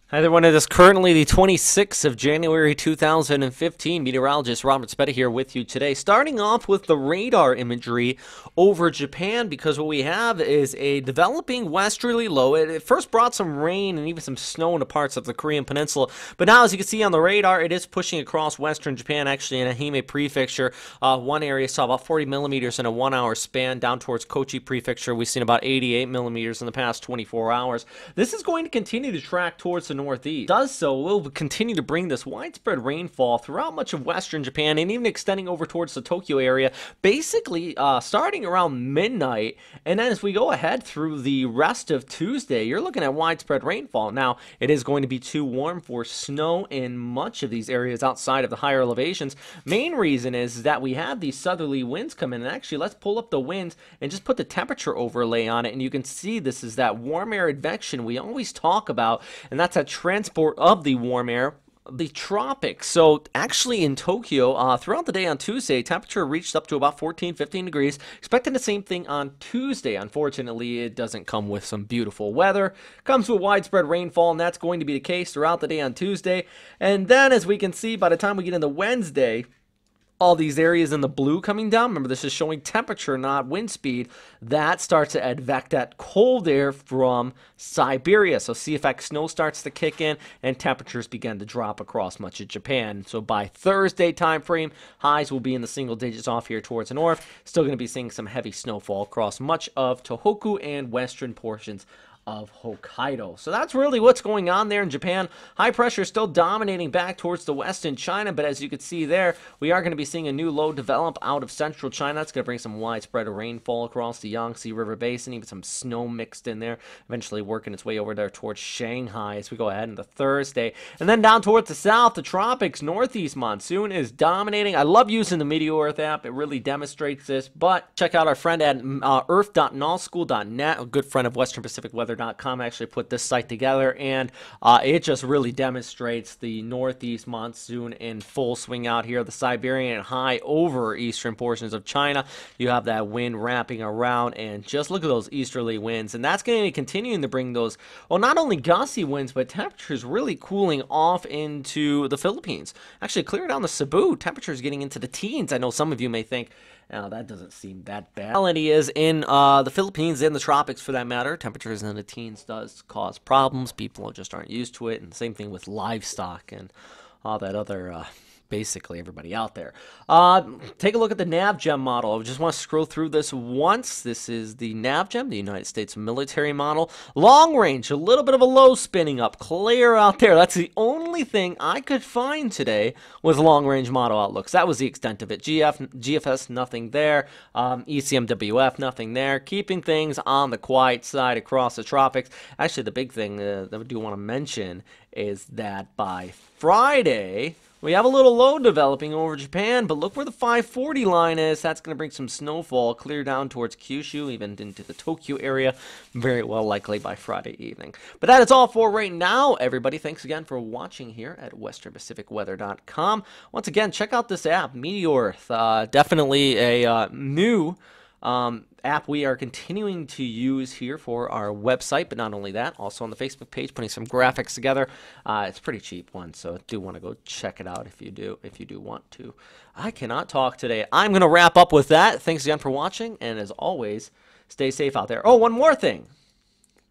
Hi everyone, it is currently the 26th of January 2015. Meteorologist Robert Spetta here with you today. Starting off with the radar imagery over Japan, because what we have is a developing westerly low. It first brought some rain and even some snow into parts of the Korean Peninsula, but now as you can see on the radar, it is pushing across western Japan, actually in Ehime Prefecture. One area saw about 40 millimeters in a 1 hour span. Down towards Kochi Prefecture, we've seen about 88 millimeters in the past 24 hours. This is going to continue to track towards the northeast. Does so will continue to bring this widespread rainfall throughout much of western Japan and even extending over towards the Tokyo area, basically starting around midnight. And then as we go ahead through the rest of Tuesday, you're looking at widespread rainfall. Now, it is going to be too warm for snow in much of these areas outside of the higher elevations. Main reason is that we have these southerly winds come in. And actually, let's pull up the winds and just put the temperature overlay on it. And you can see this is that warm air advection we always talk about, and that's that transport of the warm air, the tropics. So actually in Tokyo, throughout the day on Tuesday, temperature reached up to about 14-15 degrees. Expecting the same thing on Tuesday. Unfortunately, it doesn't come with some beautiful weather. Comes with widespread rainfall, and that's going to be the case throughout the day on Tuesday. And then, as we can see, by the time we get into Wednesday, all these areas in the blue coming down, remember this is showing temperature, not wind speed, that starts to advect that cold air from Siberia. So CFX snow starts to kick in and temperatures begin to drop across much of Japan. So by Thursday time frame, highs will be in the single digits off here towards the north. Still going to be seeing some heavy snowfall across much of Tohoku and western portions of Hokkaido. So that's really what's going on there in Japan. High pressure still dominating back towards the west in China, but as you can see there, we are going to be seeing a new low develop out of central China. That's going to bring some widespread rainfall across the Yangtze River Basin, even some snow mixed in there, eventually working its way over there towards Shanghai as we go ahead into Thursday. And then down towards the south, the tropics, northeast monsoon is dominating. I love using the Meteor Earth app. It really demonstrates this, but check out our friend at earth.nallschool.net, a good friend of Western Pacific Weather. Actually put this site together, and it just really demonstrates the northeast monsoon in full swing out here. The Siberian high over eastern portions of China. You have that wind wrapping around, and just look at those easterly winds, and that's going to be continuing to bring those, well, not only gusty winds, but temperatures really cooling off into the Philippines. Actually, clear down the Cebu, temperatures getting into the teens. I know some of you may think, now, that doesn't seem that bad. Reality is, in the Philippines, in the tropics for that matter, temperatures in the teens does cause problems. People just aren't used to it, and same thing with livestock and all that other, basically everybody out there. Take a look at the NavGem model. I just want to scroll through this once. This is the NavGem, the United States military model. Long range, a little bit of a low spinning up, clear out there. That's the only thing I could find today with long range model outlooks. That was the extent of it. GFS, nothing there. ECMWF, nothing there. Keeping things on the quiet side across the tropics. Actually, the big thing that I do want to mention is that by Friday, we have a little low developing over Japan, but look where the 540 line is. That's going to bring some snowfall clear down towards Kyushu, even into the Tokyo area, very well likely by Friday evening. But that is all for right now, everybody. Thanks again for watching here at westernpacificweather.com. Once again, check out this app, Meteor Earth. Definitely a new app we are continuing to use here for our website, but not only that, also on the Facebook page, putting some graphics together. It's a pretty cheap one, so do want to go check it out if you do want to. I cannot talk today. I'm going to wrap up with that. Thanks again for watching, and as always, stay safe out there. Oh, one more thing.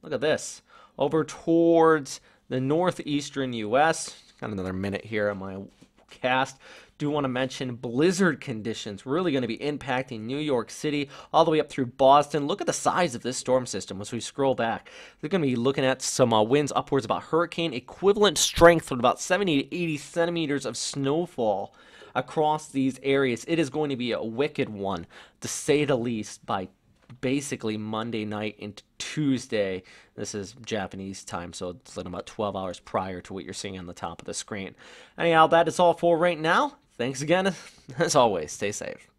Look at this. Over towards the northeastern U.S. Got another minute here on my cast. Do want to mention blizzard conditions really going to be impacting New York City all the way up through Boston. Look at the size of this storm system as we scroll back. They're going to be looking at some winds upwards about hurricane equivalent strength with about 70 to 80 centimeters of snowfall across these areas. It is going to be a wicked one, to say the least, by basically Monday night into Tuesday. This is Japanese time, so it's like about 12 hours prior to what you're seeing on the top of the screen. Anyhow, that is all for right now. Thanks again. As always, stay safe.